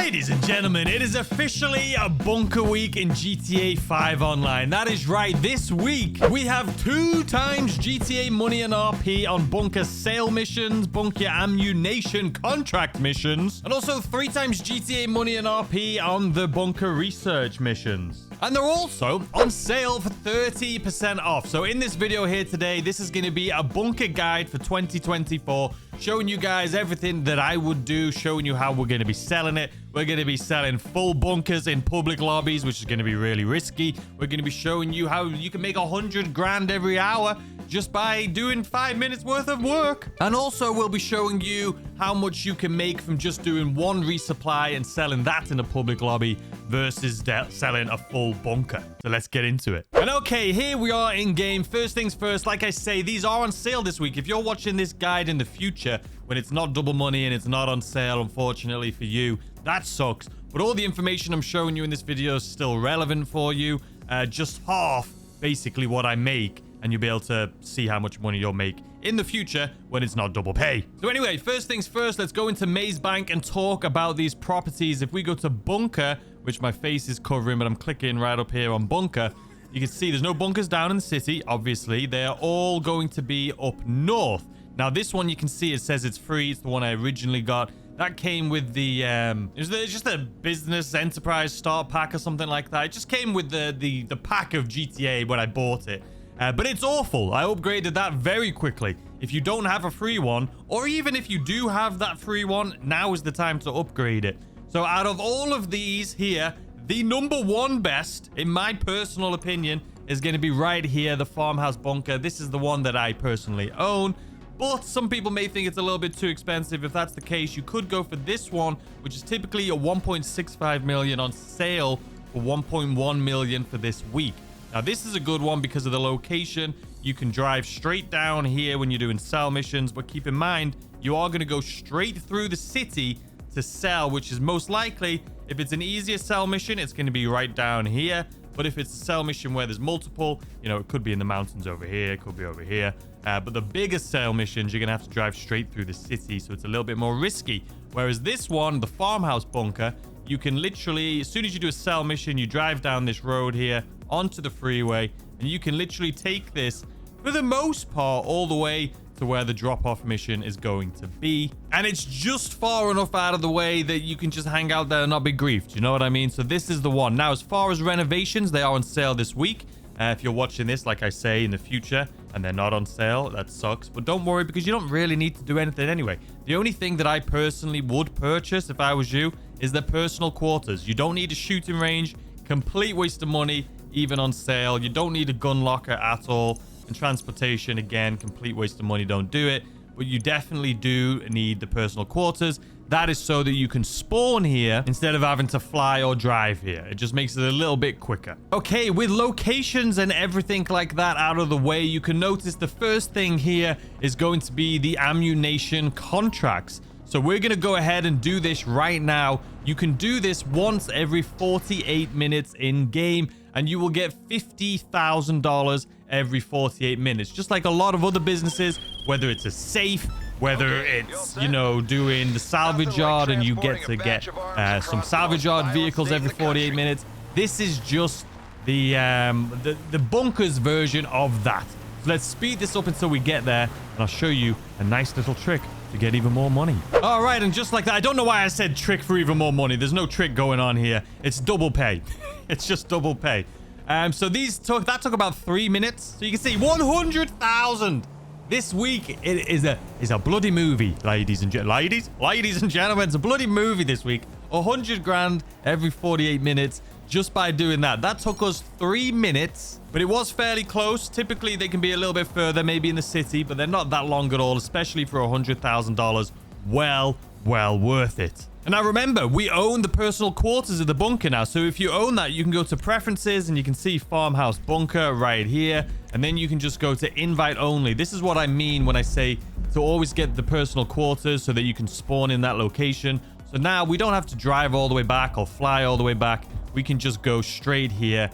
Ladies and gentlemen, it is officially a bunker week in GTA 5 Online. That is right, this week we have 2 times GTA money and RP on bunker sale missions, bunker ammunition contract missions, and also 3 times GTA money and RP on the bunker research missions. And they're also on sale for 30% off. So in this video here today, this is going to be a bunker guide for 2024, showing you guys everything that I would do, showing you how we're going to be selling it. We're going to be selling full bunkers in public lobbies, which is going to be really risky. We're going to be showing you how you can make 100 grand every hour just by doing 5 minutes worth of work. And also we'll be showing you how much you can make from just doing 1 resupply and selling that in a public lobby versus selling a full bunker. So let's get into it. And okay, here we are in game. First things first, like I say, these are on sale this week. If you're watching this guide in the future when it's not double money and it's not on sale, unfortunately for you, that sucks. But all the information I'm showing you in this video is still relevant for you. Just half basically what I make, and you'll be able to see how much money you'll make in the future when it's not double pay. So anyway, first things first, let's go into Maze Bank and talk about these properties. If we go to bunker, which my face is covering, but I'm clicking right up here on bunker, you can see there's no bunkers down in the city, obviously. They are all going to be up north. Now, this one you can see it says it's free. It's the one I originally got. That came with the, it's just a business enterprise start pack or something like that. It just came with the pack of GTA when I bought it. But it's awful. I upgraded that very quickly. If you don't have a free one, or even if you do have that free one, now is the time to upgrade it. So out of all of these here, the #1 best, in my personal opinion, is going to be right here, the farmhouse bunker. This is the one that I personally own. But some people may think it's a little bit too expensive. If that's the case, you could go for this one, which is typically a 1.65 million on sale for 1.1 million for this week. Now, this is a good one because of the location. You can drive straight down here when you're doing sell missions, but keep in mind, you are going to go straight through the city to sell, which is most likely, if it's an easier sell mission, it's going to be right down here. But if it's a sell mission where there's multiple, you know, it could be in the mountains over here, it could be over here. But the bigger sell missions, you're going to have to drive straight through the city, so it's a little bit more risky. Whereas this one, the farmhouse bunker, you can literally, as soon as you do a sell mission, you drive down this road here onto the freeway, and you can literally take this, for the most part, all the way to where the drop-off mission is going to be. And it's just far enough out of the way that you can just hang out there and not be griefed. You know what I mean? So this is the one. Now, as far as renovations, they are on sale this week. If you're watching this, like I say, in the future, and they're not on sale, that sucks. But don't worry, because you don't really need to do anything anyway. The only thing that I personally would purchase if I was you is their personal quarters. You don't need a shooting range. Complete waste of money, even on sale. You don't need a gun locker at all. And transportation, again, complete waste of money. Don't do it. But you definitely do need the personal quarters. That is so that you can spawn here instead of having to fly or drive here. It just makes it a little bit quicker. Okay, with locations and everything like that out of the way, you can notice the first thing here is going to be the ammunition contracts. So we're going to go ahead and do this right now. You can do this once every 48 minutes in game, and you will get $50,000 every 48 minutes. Just like a lot of other businesses, whether it's a safe, whether it's, you know, doing the salvage yard and you get to get some salvage yard vehicles every 48 minutes. This is just the bunkers version of that. So let's speed this up until we get there, and I'll show you a nice little trick to get even more money. All right, and just like that, I don't know why I said trick for even more money. There's no trick going on here. It's double pay. It's just double pay. So that took about 3 minutes. So you can see 100,000. This week it is a bloody movie, ladies and gentlemen. It's a bloody movie this week. 100 grand every 48 minutes just by doing that. That took us 3 minutes, but it was fairly close. Typically, they can be a little bit further, maybe in the city, but they're not that long at all, especially for $100,000. Well worth it. And now remember, we own the personal quarters of the bunker now. So if you own that, you can go to preferences and you can see farmhouse bunker right here. And then you can just go to invite only. This is what I mean when I say to always get the personal quarters so that you can spawn in that location. So now we don't have to drive all the way back or fly all the way back. We can just go straight here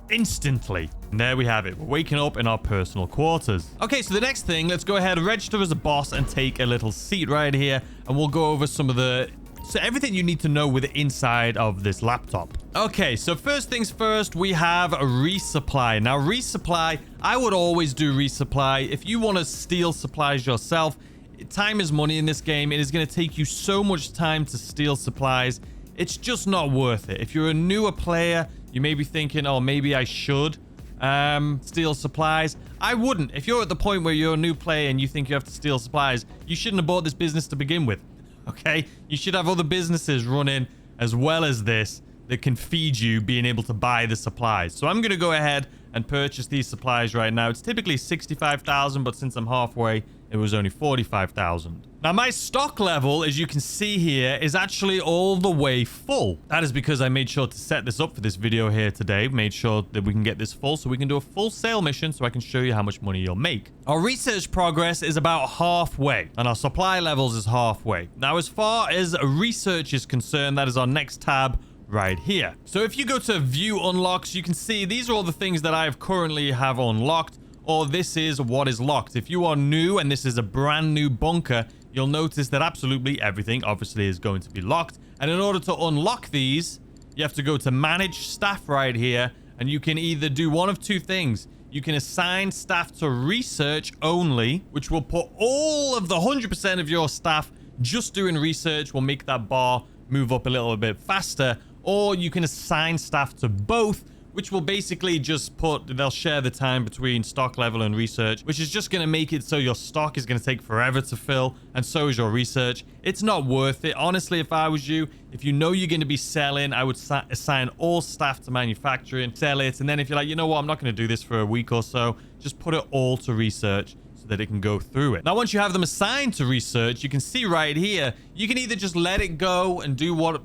instantly. And there we have it. We're waking up in our personal quarters. Okay, so the next thing, let's go ahead and register as a boss and take a little seat right here. And we'll go over some of the So everything you need to know with the inside of this laptop. Okay, so first things first, we have a resupply. Now, resupply, I would always do resupply. If you want to steal supplies yourself, time is money in this game. It is going to take you so much time to steal supplies. It's just not worth it. If you're a newer player, you may be thinking, oh, maybe I should steal supplies. I wouldn't. If you're at the point where you're a new player and you think you have to steal supplies, you shouldn't have bought this business to begin with. Okay? You should have other businesses running as well as this that can feed you being able to buy the supplies. So I'm going to go ahead and purchase these supplies right now. It's typically 65,000, but since I'm halfway, it was only 45,000. Now, my stock level, as you can see here, is actually all the way full. That is because I made sure to set this up for this video here today. Made sure that we can get this full so we can do a full sale mission so I can show you how much money you'll make. Our research progress is about halfway, and our supply levels is halfway. Now, as far as research is concerned, that is our next tab right here. So if you go to view unlocks, you can see these are all the things that I currently have unlocked, or this is what is locked. If you are new and this is a brand new bunker, you'll notice that absolutely everything obviously is going to be locked. And in order to unlock these, you have to go to manage staff right here, and you can either do one of two things. You can assign staff to research only, which will put all of the 100% of your staff just doing research, will make that bar move up a little bit faster. Or you can assign staff to both, which will basically just they'll share the time between stock level and research, which is just going to make it so your stock is going to take forever to fill, and so is your research. It's not worth it. Honestly, if I was you, if you know you're going to be selling, I would assign all staff to manufacturing, sell it, and then if you're like, you know what, I'm not going to do this for a week or so, just put it all to research so that it can go through it. Now, once you have them assigned to research, you can see right here, you can either just let it go and do what,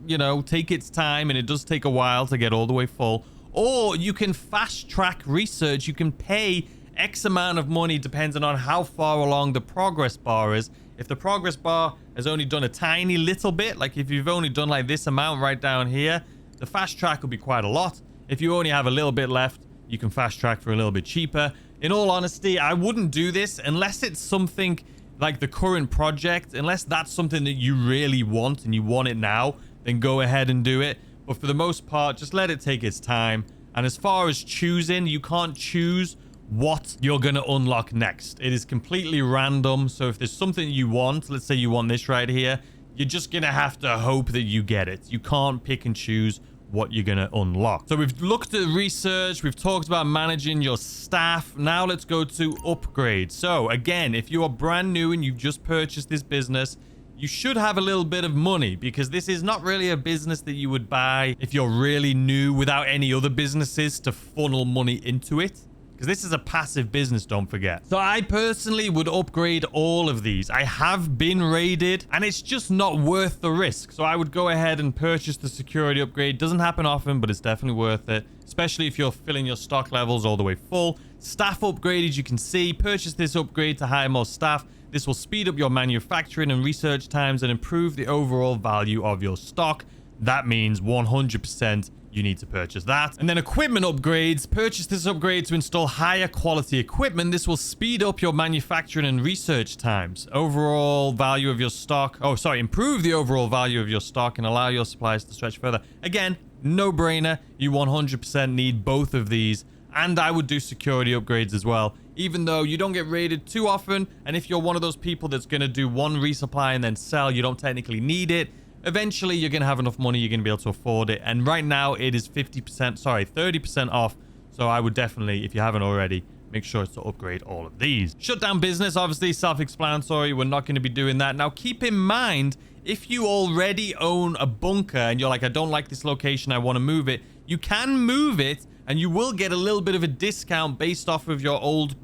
take its time, and it does take a while to get all the way full, or you can fast track research. You can pay X amount of money depending on how far along the progress bar is. If the progress bar has only done a tiny little bit, like if you've only done like this amount right down here, the fast track will be quite a lot. If you only have a little bit left, you can fast track for a little bit cheaper. In all honesty, I wouldn't do this unless it's something like the current project. Unless that's something that you really want and you want it now, then go ahead and do it. But for the most part, just let it take its time. And as far as choosing, you can't choose what you're going to unlock next. It is completely random. So if there's something you want, let's say you want this right here, you're just going to have to hope that you get it. You can't pick and choose what you're going to unlock. So we've looked at research. We've talked about managing your staff. Now let's go to upgrade. So again, if you are brand new and you've just purchased this business, you should have a little bit of money, because this is not really a business that you would buy if you're really new without any other businesses to funnel money into it. Because this is a passive business, don't forget. So I personally would upgrade all of these. I have been raided, and it's just not worth the risk. So I would go ahead and purchase the security upgrade. Doesn't happen often, but it's definitely worth it, especially if you're filling your stock levels all the way full. Staff upgrade, as you can see, purchase this upgrade to hire more staff. This will speed up your manufacturing and research times and improve the overall value of your stock. That means 100% you need to purchase that. And then equipment upgrades. Purchase this upgrade to install higher quality equipment. This will speed up your manufacturing and research times. Overall value of your stock. Improve the overall value of your stock and allow your supplies to stretch further. Again, no brainer. You 100% need both of these. And I would do security upgrades as well, even though you don't get raided too often. And if you're one of those people that's going to do one resupply and then sell, you don't technically need it. Eventually, you're going to have enough money, you're going to be able to afford it. And right now, it is 30% off. So I would definitely, if you haven't already, make sure to upgrade all of these. Shut down business, obviously, self-explanatory. We're not going to be doing that. Now, keep in mind, if you already own a bunker and you're like, I don't like this location, I want to move it, you can move it and you will get a little bit of a discount based off of your old,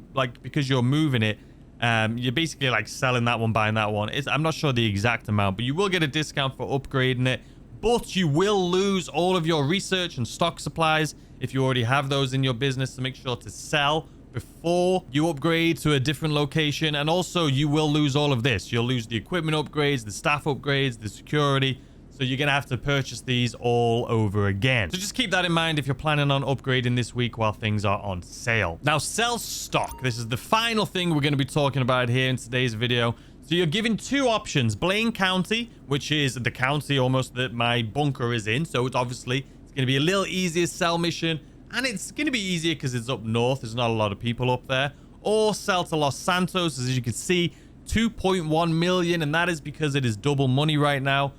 because you're moving it. You're basically like selling that one, buying that one. I'm not sure the exact amount, but you will get a discount for upgrading it. But you will lose all of your research and stock supplies if you already have those in your business. So make sure to sell before you upgrade to a different location. And also, you will lose all of this. You'll lose the equipment upgrades, the staff upgrades, the security. So you're going to have to purchase these all over again. So just keep that in mind if you're planning on upgrading this week while things are on sale. Now, sell stock. This is the final thing we're going to be talking about here in today's video. So you're given two options. Blaine County, which is the county almost that my bunker is in. So it's obviously going to be a little easier sell mission. And it's going to be easier because it's up north. There's not a lot of people up there. Or sell to Los Santos, as you can see, 2.1 million. And that is because it is double money right now.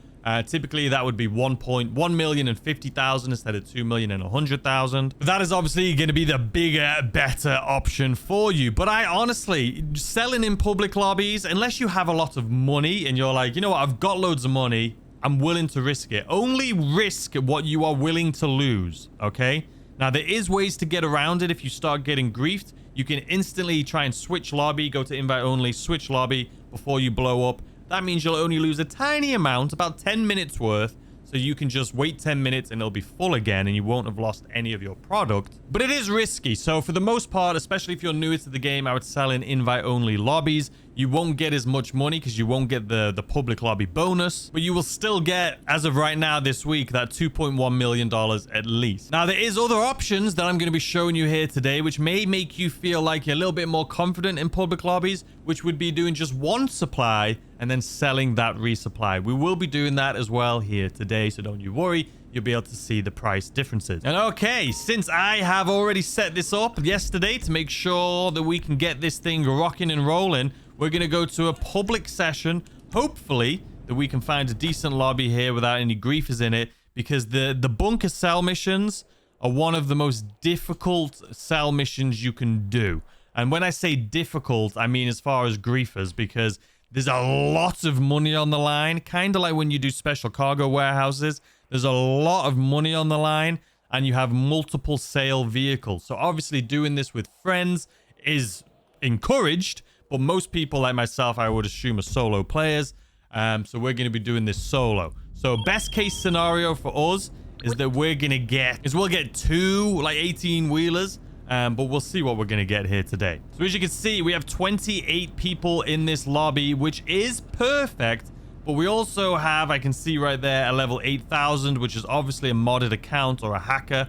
Typically, that would be 1,150,000 instead of 2,100,000. That is obviously going to be the bigger, better option for you. But I honestly, selling in public lobbies, unless you have a lot of money and you're like, you know what, I've got loads of money, I'm willing to risk it. Only risk what you are willing to lose, okay? Now, there is ways to get around it if you start getting griefed. You can instantly try and switch lobby, go to invite only, switch lobby before you blow up. That means you'll only lose a tiny amount, about 10 minutes worth. So you can just wait 10 minutes and it'll be full again and you won't have lost any of your product. But it is risky. So for the most part, especially if you're newer to the game, I would sell in invite-only lobbies. You won't get as much money because you won't get the public lobby bonus. But you will still get, as of right now this week, that $2.1 million at least. Now, there is other options that I'm going to be showing you here today, which may make you feel like you're a little bit more confident in public lobbies, which would be doing just one supply and then selling that resupply. We will be doing that as well here today, so don't you worry. You'll be able to see the price differences. And okay, since I have already set this up yesterday to make sure that we can get this thing rocking and rolling, we're going to go to a public session. Hopefully that we can find a decent lobby here without any griefers in it, because the bunker cell missions are one of the most difficult cell missions you can do. And when I say difficult, I mean as far as griefers, because there's a lot of money on the line, kind of like when you do special cargo warehouses. There's a lot of money on the line and you have multiple sale vehicles. So obviously doing this with friends is encouraged, but most people like myself, I would assume, are solo players. So we're going to be doing this solo. So best case scenario for us is that we'll get two like 18 wheelers. But we'll see what we're going to get here today. So as you can see, we have 28 people in this lobby, which is perfect. But we also have, I can see right there, a level 8,000, which is obviously a modded account or a hacker.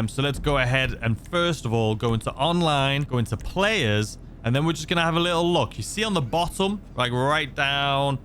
So let's go ahead and first of all, go into online, go into players, and then we're just going to have a little look. You see on the bottom, like right down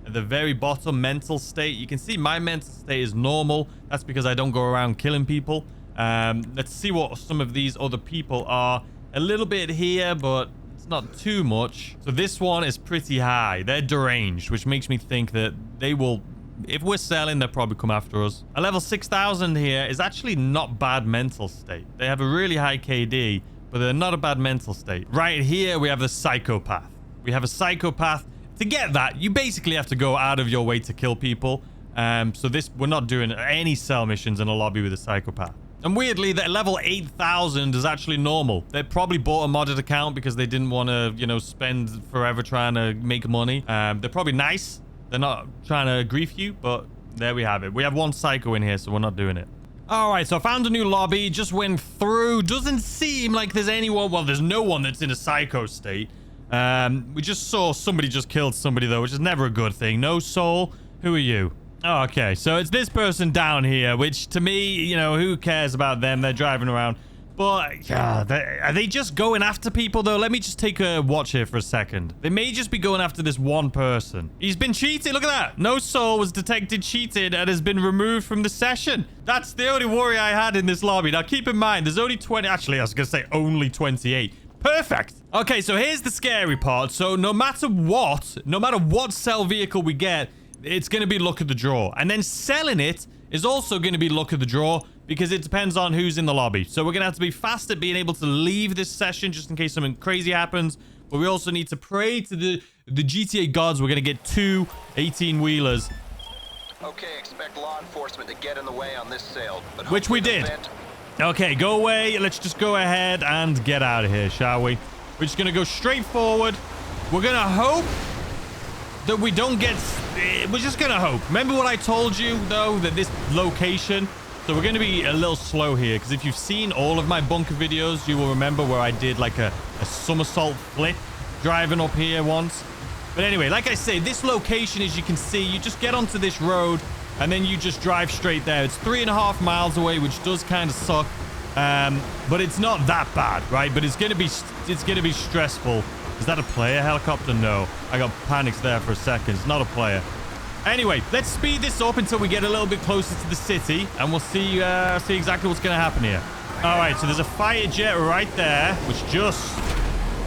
at the very bottom, mental state. You can see my mental state is normal. That's because I don't go around killing people. Let's see what some of these other people are. A little bit here, but it's not too much. So this one is pretty high. They're deranged, which makes me think that they will, if we're selling, they'll probably come after us. A level 6,000 here is actually not bad mental state. They have a really high KD, but they're not a bad mental state. Right here, we have the psychopath. We have a psychopath. To get that, you basically have to go out of your way to kill people. So we're not doing any cell missions in a lobby with a psychopath. And weirdly, that level 8,000 is actually normal. They probably bought a modded account because they didn't want to, you know, spend forever trying to make money. They're probably nice. They're not trying to grief you, but there we have it. We have one psycho in here, so we're not doing it. All right, so I found a new lobby. Just went through. Doesn't seem like there's anyone. Well, there's no one that's in a psycho state. We just saw somebody just killed somebody, though, which is never a good thing. No soul. Who are you? Oh, okay, so it's this person down here, which to me, you know, who cares about them? They're driving around. But are they just going after people, though? Let me just take a watch here for a second. They may just be going after this one person. He's been cheated. Look at that. No soul was detected cheated and has been removed from the session. That's the only worry I had in this lobby. Now, keep in mind, there's only 20. Actually, I was going to say only 28. Perfect. Okay, so here's the scary part. So no matter what cell vehicle we get, it's going to be luck of the draw. And then selling it is also going to be luck of the draw because it depends on who's in the lobby. So we're going to have to be fast at being able to leave this session just in case something crazy happens. But we also need to pray to the GTA gods. We're going to get two 18-wheelers. Okay, expect law enforcement to get in the way on this sale. But which we did. Okay, go away. Let's just go ahead and get out of here, shall we? We're just going to go straight forward. We're going to hope that we don't get... We're just going to hope. Remember what I told you, though, that this location... So we're going to be a little slow here, because if you've seen all of my bunker videos, you will remember where I did like a somersault flip driving up here once. But anyway, like I say, this location, as you can see, you just get onto this road, and then you just drive straight there. It's 3.5 miles away, which does kind of suck. But it's not that bad, right? But it's going to be stressful Is that a player helicopter? No. I got panics there for a second. It's not a player. Anyway, let's speed this up until we get a little bit closer to the city, and we'll see exactly what's going to happen here. All right, so there's a fighter jet right there, which just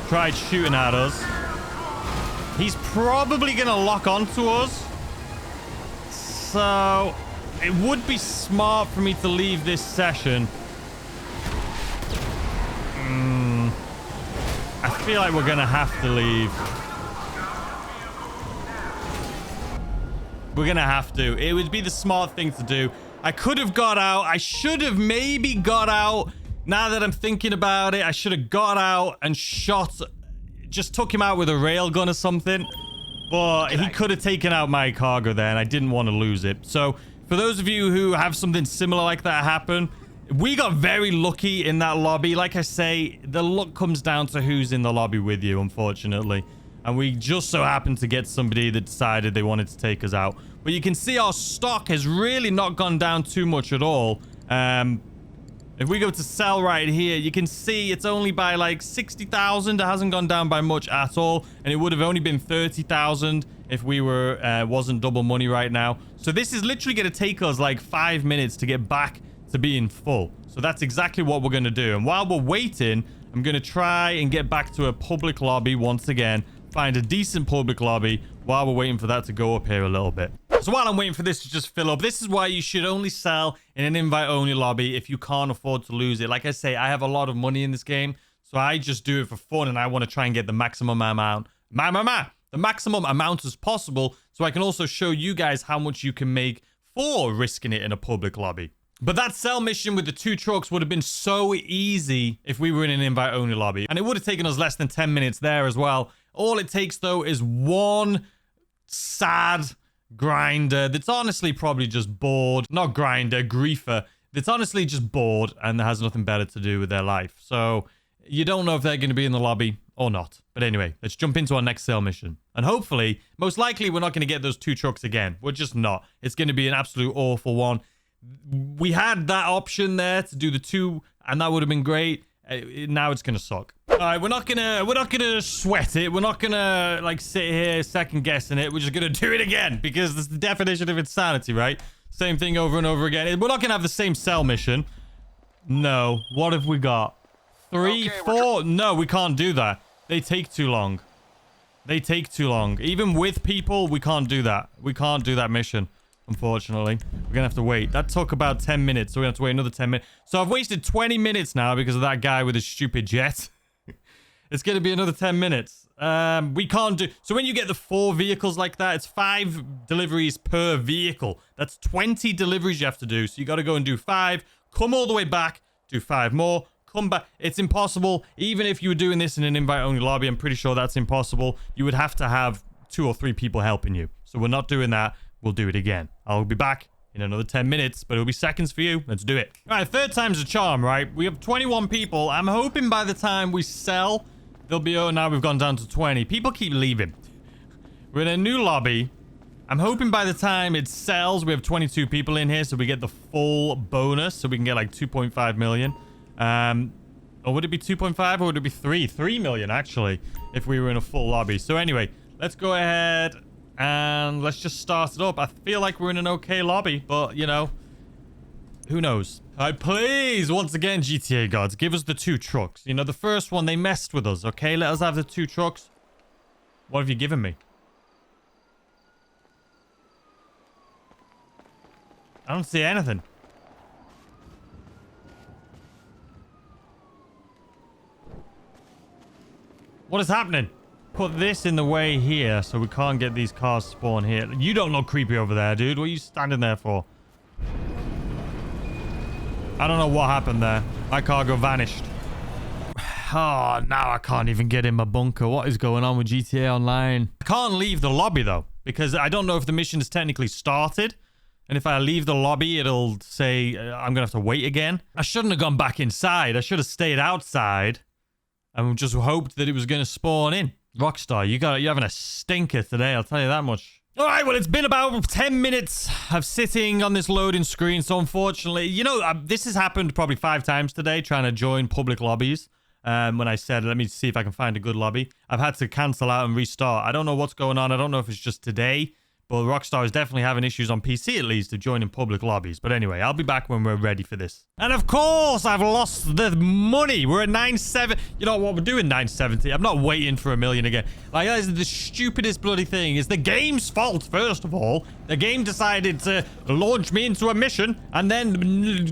tried shooting at us. He's probably going to lock onto us. So it would be smart for me to leave this session. I feel like we're going to have to leave. We're going to have to. It would be the smart thing to do. I could have got out. I should have maybe got out. Now that I'm thinking about it, I should have got out and shot. Just took him out with a railgun or something. But he could have taken out my cargo there, and I didn't want to lose it. So for those of you who have something similar like that happen, we got very lucky in that lobby. Like I say, the luck comes down to who's in the lobby with you, unfortunately. And we just so happened to get somebody that decided they wanted to take us out. But you can see our stock has really not gone down too much at all. If we go to sell right here, you can see it's only by like 60,000. It hasn't gone down by much at all. And it would have only been 30,000 if we were wasn't double money right now. So this is literally going to take us like 5 minutes to get back to being full. So that's exactly what we're going to do. And while we're waiting, I'm going to try and get back to a public lobby once again. Find a decent public lobby while we're waiting for that to go up here a little bit. So while I'm waiting for this to just fill up, this is why you should only sell in an invite-only lobby if you can't afford to lose it. Like I say, I have a lot of money in this game, so I just do it for fun, and I want to try and get the maximum amount. The maximum amount as possible, so I can also show you guys how much you can make for risking it in a public lobby. But that sell mission with the 2 trucks would have been so easy if we were in an invite-only lobby. And it would have taken us less than 10 minutes there as well. All it takes, though, is one sad grinder that's honestly probably just bored. Not grinder, griefer. That's honestly just bored and has nothing better to do with their life. So you don't know if they're going to be in the lobby or not. But anyway, let's jump into our next sale mission. And hopefully, most likely, we're not going to get those 2 trucks again. We're just not. It's going to be an absolute awful one. We had that option there to do the 2, and that would have been great. Now it's gonna suck. All right, we're not gonna sweat it. We're not gonna like sit here second guessing it. We're just gonna do it again because that's the definition of insanity, right? Same thing over and over again. We're not gonna have the same sell mission. No. What have we got? 3, 4? No, we can't do that. They take too long. They take too long. Even with people, we can't do that. We can't do that mission. Unfortunately, we're gonna have to wait. That took about 10 minutes, so we have to wait another 10 minutes. So I've wasted 20 minutes now because of that guy with his stupid jet. It's gonna be another 10 minutes. We can't do... So when you get the 4 vehicles like that, it's 5 deliveries per vehicle. That's 20 deliveries you have to do. So you gotta go and do 5, come all the way back, do 5 more, come back. It's impossible. Even if you were doing this in an invite-only lobby, I'm pretty sure that's impossible. You would have to have 2 or 3 people helping you. So we're not doing that. We'll do it again. I'll be back in another 10 minutes, but it'll be seconds for you. Let's do it. All right, 3rd time's a charm, right? We have 21 people. I'm hoping by the time we sell, they'll be... Oh, now we've gone down to 20. People keep leaving. We're in a new lobby. I'm hoping by the time it sells, we have 22 people in here, so we get the full bonus, so we can get like 2.5 million. Or would it be 2.5 or would it be 3? 3 million, actually, if we were in a full lobby. So anyway, let's go ahead... And let's just start it up. I feel like we're in an okay lobby, but, you know, who knows? All right, please, once again, GTA gods, give us the 2 trucks. You know, the first one, they messed with us, okay? Let us have the 2 trucks. What have you given me? I don't see anything. What is happening? Put this in the way here so we can't get these cars spawn here. You don't look creepy over there, dude. What are you standing there for? I don't know what happened there. My cargo vanished. Oh, now I can't even get in my bunker. What is going on with GTA Online? I can't leave the lobby, though, because I don't know if the mission is technically started. And if I leave the lobby, it'll say I'm going to have to wait again. I shouldn't have gone back inside. I should have stayed outside and just hoped that it was going to spawn in. Rockstar, you're having a stinker today, I'll tell you that much. All right, well, it's been about 10 minutes of sitting on this loading screen, so unfortunately, you know, this has happened probably 5 times today, trying to join public lobbies. when I said, let me see if I can find a good lobby. I've had to cancel out and restart. I don't know what's going on. I don't know if it's just today. But Rockstar is definitely having issues on PC, at least, to join in public lobbies. But anyway, I'll be back when we're ready for this. And of course, I've lost the money. We're at 970. You know what? We're doing 970. I'm not waiting for 1 million again. Like, that is the stupidest bloody thing. It's the game's fault, first of all. The game decided to launch me into a mission, and then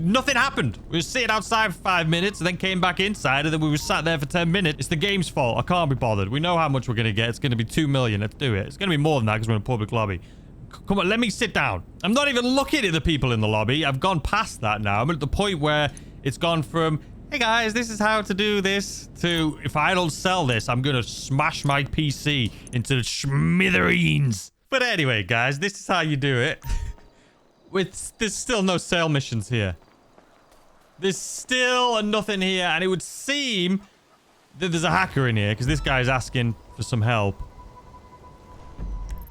nothing happened. We were sitting outside for 5 minutes, and then came back inside, and then we were sat there for 10 minutes. It's the game's fault. I can't be bothered. We know how much we're going to get. It's going to be 2 million. Let's do it. It's going to be more than that because we're in a public lobby. Come on, let me sit down. I'm not even looking at the people in the lobby. I've gone past that now. I'm at the point where it's gone from, hey guys, this is how to do this, to, if I don't sell this, I'm going to smash my PC into smithereens. But anyway, guys, this is how you do it. There's still no sale missions here. There's still nothing here. And it would seem that there's a hacker in here because this guy's asking for some help.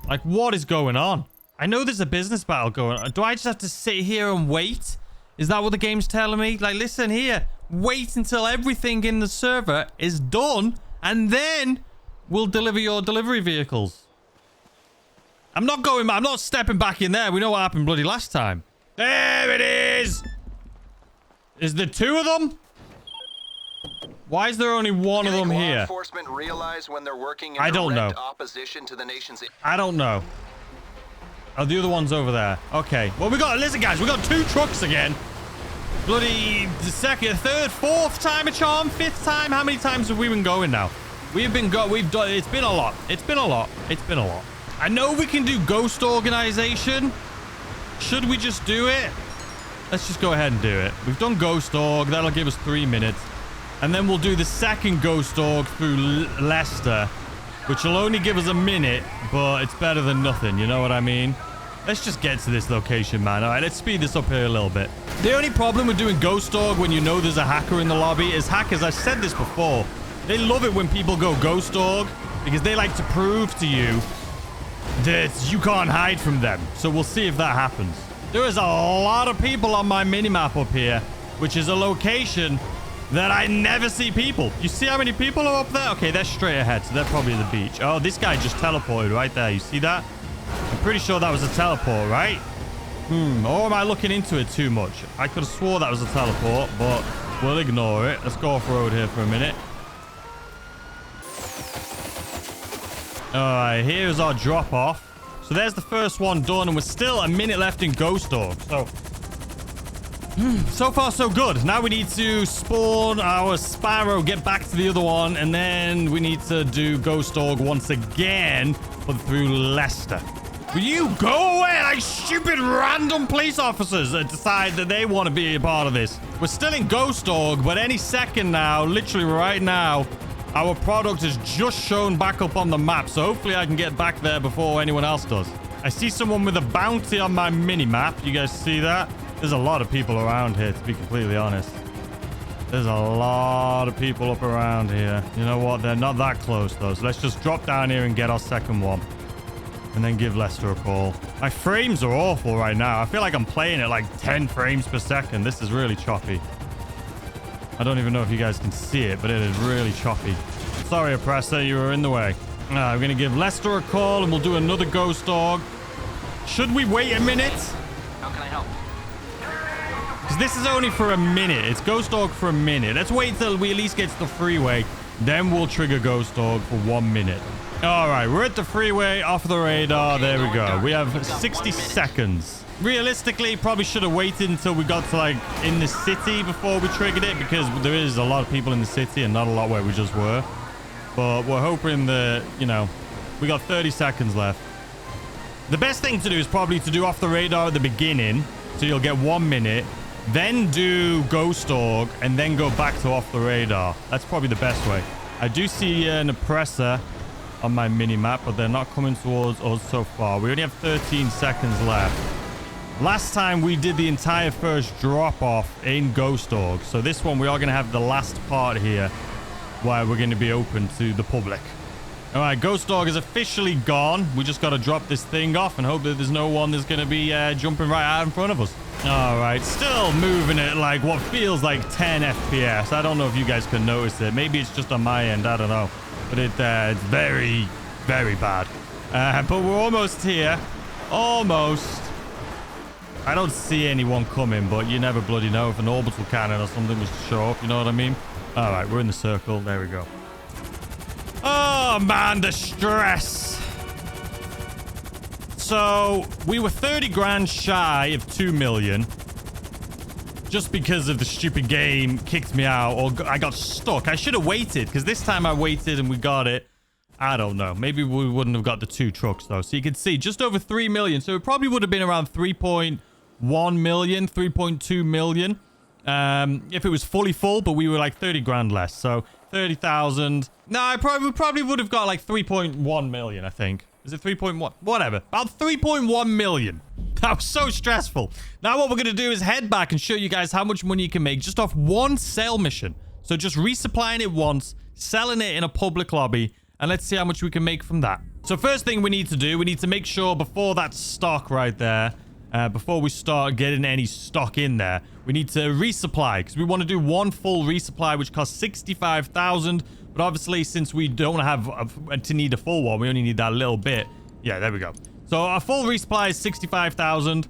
Like, what is going on? I know there's a business battle going on. Do I just have to sit here and wait? Is that what the game's telling me? Like, listen here. Wait until everything in the server is done, and then we'll deliver your delivery vehicles. I'm not stepping back in there. We know what happened bloody last time. There it is! Is there 2 of them? Why is there only one of them here? Enforcement realize when they're working in I don't know. opposition to the nation's... I don't know. Oh, the other one's over there. Okay. Well, listen, guys, we got 2 trucks again. Bloody the second, third, 4th time a charm, 5th time. How many times have we been going now? We've done, it's been a lot. It's been a lot. I know we can do ghost organization. Should we just do it? Let's just go ahead and do it. We've done ghost org. That'll give us 3 minutes. And then we'll do the second ghost org through Leicester, which will only give us 1 minute, but it's better than nothing. You know what I mean? Let's just get to this location, man. All right, let's speed this up here a little bit. The only problem with doing ghost org when you know there's a hacker in the lobby is hackers, I've said this before, they love it when people go ghost org because they like to prove to you that you can't hide from them. So we'll see if that happens. There is a lot of people on my minimap up here, which is a location that I never see people. You see how many people are up there? Okay, they're straight ahead, so they're probably at the beach. Oh, this guy just teleported right there. You see that? I'm pretty sure that was a teleport, right? Or am I looking into it too much? I could have swore that was a teleport, but we'll ignore it. Let's go off-road here for a minute. All right, here's our drop-off. So there's the first one done, and we're still 1 minute left in Ghost Org. So far, so good. Now we need to spawn our Sparrow, get back to the other one, and then we need to do Ghost Org once again, but through Leicester. Will you go away like stupid random police officers that decide that they want to be a part of this? We're still in Ghost Org, but any second now, literally right now, our product is just shown back up on the map, so hopefully I can get back there before anyone else does. I see someone with a bounty on my mini-map. You guys see that? There's a lot of people around here, to be completely honest. There's a lot of people up around here. You know what? They're not that close, though. So let's just drop down here and get our second one. And then give Leicester a call. My frames are awful right now. I feel like I'm playing at like 10 frames per second. This is really choppy. I don't even know if you guys can see it, but it is really choppy. Sorry, Oppressor, you were in the way. I'm going to give Leicester a call, and we'll do another Ghost Org. Should we wait a minute? How can I help? Because this is only for a minute. It's Ghost Org for a minute. Let's wait until we at least get to the freeway. Then we'll trigger Ghost Org for 1 minute. All right, we're at the freeway, off the radar. Okay, there we go. We have 60 seconds. Realistically, probably should have waited until we got to like in the city before we triggered it, because there is a lot of people in the city and not a lot where we just were. But we're hoping that, you know, we got 30 seconds left. The best thing to do is probably to do off the radar at the beginning, so you'll get 1 minute, then do Ghost Org, and then go back to off the radar. That's probably the best way. I do see an Oppressor on my mini-map, but they're not coming towards us so far. We only have 13 seconds left. Last time we did the entire first drop-off in Ghost Org, so this one we are going to have the last part here where we're going to be open to the public. All right, Ghost Dog is officially gone. We just got to drop this thing off and hope that there's no one that's going to be jumping right out in front of us. All right, still moving at like what feels like 10 FPS. I don't know if you guys can notice it. Maybe it's just on my end. I don't know. But it's very, very bad. But we're almost here. Almost. I don't see anyone coming, but you never bloody know if an orbital cannon or something was to show up. You know what I mean? All right, we're in the circle. There we go. Oh, man, the stress. So we were 30 grand shy of 2 million. Just because of the stupid game kicked me out or I got stuck. I should have waited because this time I waited and we got it. I don't know. Maybe we wouldn't have got the 2 trucks though. So you can see just over 3 million. So it probably would have been around 3.1 million, 3.2 million. If it was fully full, but we were like 30 grand less. So 30,000. No, I probably would have got like 3.1 million, I think. Is it 3.1? Whatever. About 3.1 million. That was so stressful. Now what we're going to do is head back and show you guys how much money you can make just off one sale mission. So just resupplying it once, selling it in a public lobby, and let's see how much we can make from that. So first thing we need to do, we need to make sure before that stock right there, before we start getting any stock in there, we need to resupply because we want to do one full resupply, which costs 65,000. But obviously, since we don't have to need a full one, we only need that little bit. Yeah, there we go. So our full resupply is 65,000.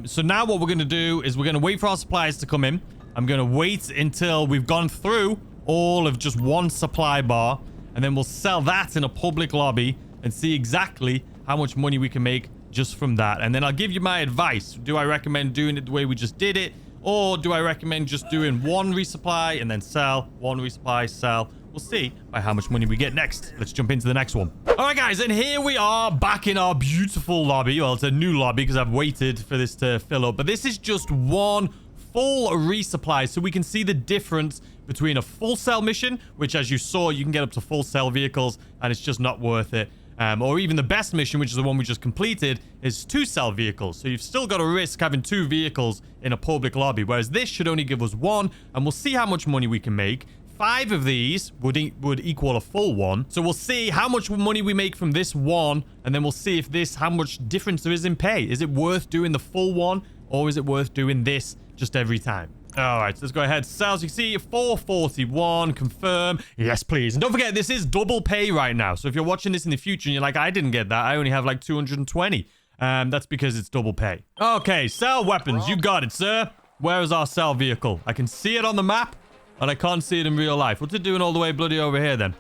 So now what we're going to do is we're going to wait for our supplies to come in. I'm going to wait until we've gone through all of just one supply bar. And then we'll sell that in a public lobby and see exactly how much money we can make just from that. And then I'll give you my advice. Do I recommend doing it the way we just did it? Or do I recommend just doing one resupply and then sell? One resupply, sell. We'll see by how much money we get next. Let's jump into the next one. All right, guys, and here we are back in our beautiful lobby. Well, it's a new lobby because I've waited for this to fill up. But this is just one full resupply, so we can see the difference between a full sell mission, which, as you saw, you can get up to full sell vehicles, and it's just not worth it. Or even the best mission, which is the one we just completed, is 2 sell vehicles. So you've still got to risk having 2 vehicles in a public lobby, whereas this should only give us 1, and we'll see how much money we can make. 5 of these would equal a full one. So we'll see how much money we make from this one, and then we'll see if how much difference there is in pay. Is it worth doing the full one, or is it worth doing this just every time? All right, so let's go ahead. Sales, you can see 441, confirm. Yes, please. And don't forget, this is double pay right now. So if you're watching this in the future and you're like, I didn't get that, I only have like 220. That's because it's double pay. Okay, sell weapons. You got it, sir. Where is our sell vehicle? I can see it on the map, and I can't see it in real life. What's it doing all the way bloody over here then?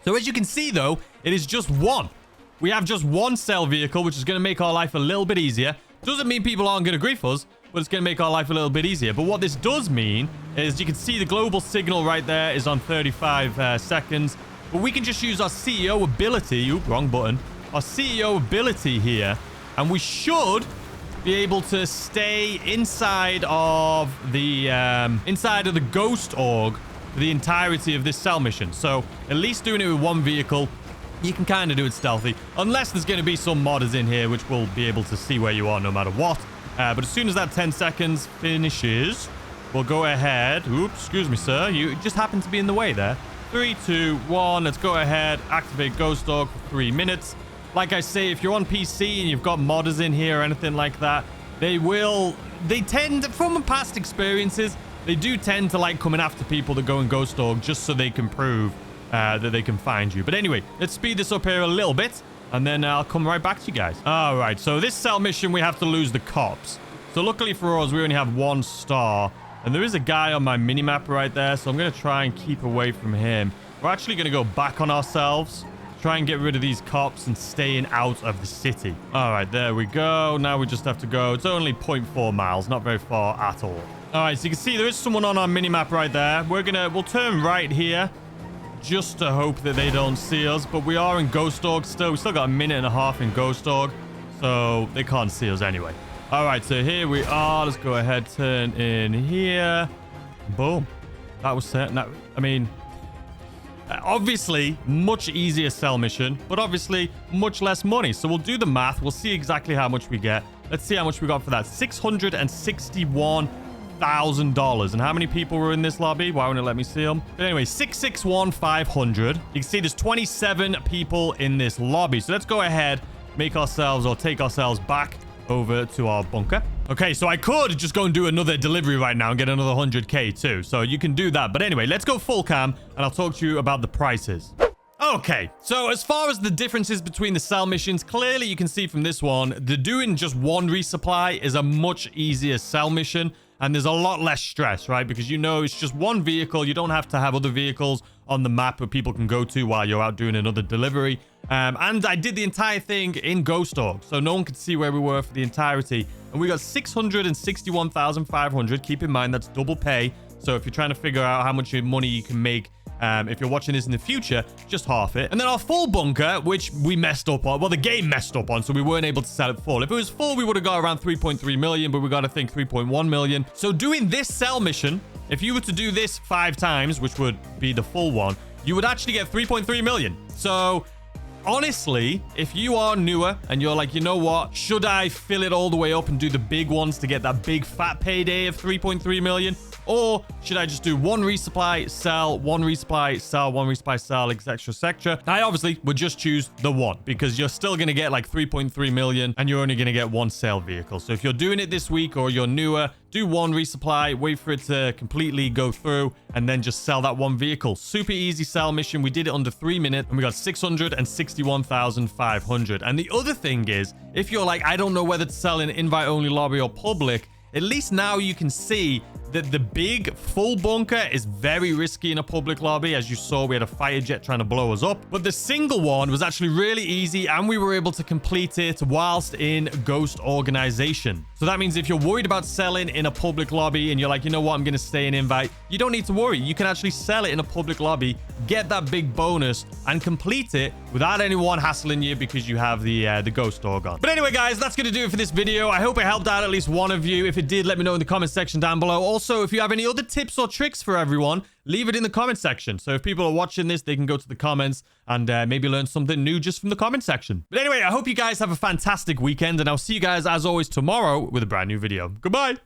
So as you can see, though, it is just one. We have just one sell vehicle, which is going to make our life a little bit easier. Doesn't mean people aren't going to grief us, but it's going to make our life a little bit easier. But what this does mean is you can see the global signal right there is on 35 seconds. But we can just use our CEO ability. Oop, wrong button. Our CEO ability here. And we should be able to stay inside of the ghost org for the entirety of this cell mission. So at least doing it with one vehicle, you can kind of do it stealthy. Unless there's going to be some modders in here, which will be able to see where you are no matter what. But as soon as that 10 seconds finishes, we'll go ahead. Oops, excuse me, sir. You just happen to be in the way there. 3, 2, 1. Let's go ahead. Activate Ghost Dog for 3 minutes. Like I say, if you're on PC and you've got modders in here or anything like that, they tend, from past experiences, they do tend to like coming after people that go in Ghost Dog just so they can prove that they can find you. But anyway, let's speed this up here a little bit. And then I'll come right back to you guys. All right, so this cell mission, we have to lose the cops. So luckily for us, we only have 1 star. And there is a guy on my minimap right there, so I'm going to try and keep away from him. We're actually going to go back on ourselves, try and get rid of these cops and staying out of the city. All right, there we go. Now we just have to go. It's only 0.4 miles, not very far at all. All right, so you can see there is someone on our minimap right there. We'll turn right here, just to hope that they don't see us. But we are in Ghost Dog still. We still got a minute and a half in Ghost Dog, so they can't see us anyway. All right, so here we are. Let's go ahead, turn in here. Boom. That was certain. I mean, obviously, much easier sell mission, but obviously much less money. So we'll do the math. We'll see exactly how much we get. Let's see how much we got for that. 661 $600,000. And how many people were in this lobby? Why won't it let me see them? But anyway, 661,500. You can see there's 27 people in this lobby. So let's go ahead, make ourselves or take ourselves back over to our bunker. Okay, so I could just go and do another delivery right now and get another 100K too. So you can do that. But anyway, let's go full cam and I'll talk to you about the prices. Okay, so as far as the differences between the sell missions, clearly you can see from this one, the doing just one resupply is a much easier sell mission. And there's a lot less stress, right? Because you know it's just one vehicle. You don't have to have other vehicles on the map where people can go to while you're out doing another delivery. And I did the entire thing in Ghost Org, so no one could see where we were for the entirety. And we got 661,500. Keep in mind, that's double pay. So if you're trying to figure out how much money you can make, if you're watching this in the future, just half it. And then our full bunker, which we messed up on. Well, the game messed up on, so we weren't able to sell it full. If it was full, we would have got around 3.3 million, but we got to think 3.1 million. So doing this sell mission, if you were to do this 5 times, which would be the full one, you would actually get 3.3 million. So honestly, if you are newer and you're like, you know what, should I fill it all the way up and do the big ones to get that big fat payday of 3.3 million? Or should I just do one resupply, sell, one resupply, sell, one resupply, sell, etc., etc.? I obviously would just choose the one because you're still going to get like 3.3 million and you're only going to get one sale vehicle. So if you're doing it this week or you're newer, do one resupply, wait for it to completely go through, and then just sell that one vehicle. Super easy sell mission. We did it under 3 minutes and we got 661,500. And the other thing is, if you're like, I don't know whether to sell in invite only lobby or public, at least now you can see that the big full bunker is very risky in a public lobby. As you saw, we had a fighter jet trying to blow us up. But the single one was actually really easy and we were able to complete it whilst in Ghost Organization. So that means if you're worried about selling in a public lobby and you're like, you know what, I'm going to stay in invite, you don't need to worry. You can actually sell it in a public lobby, get that big bonus and complete it without anyone hassling you because you have the Ghost Org on. But anyway, guys, that's going to do it for this video. I hope it helped out at least one of you. If it did, let me know in the comment section down below. Also, if you have any other tips or tricks for everyone, leave it in the comment section. So if people are watching this, they can go to the comments and maybe learn something new just from the comment section. But anyway, I hope you guys have a fantastic weekend and I'll see you guys as always tomorrow with a brand new video. Goodbye.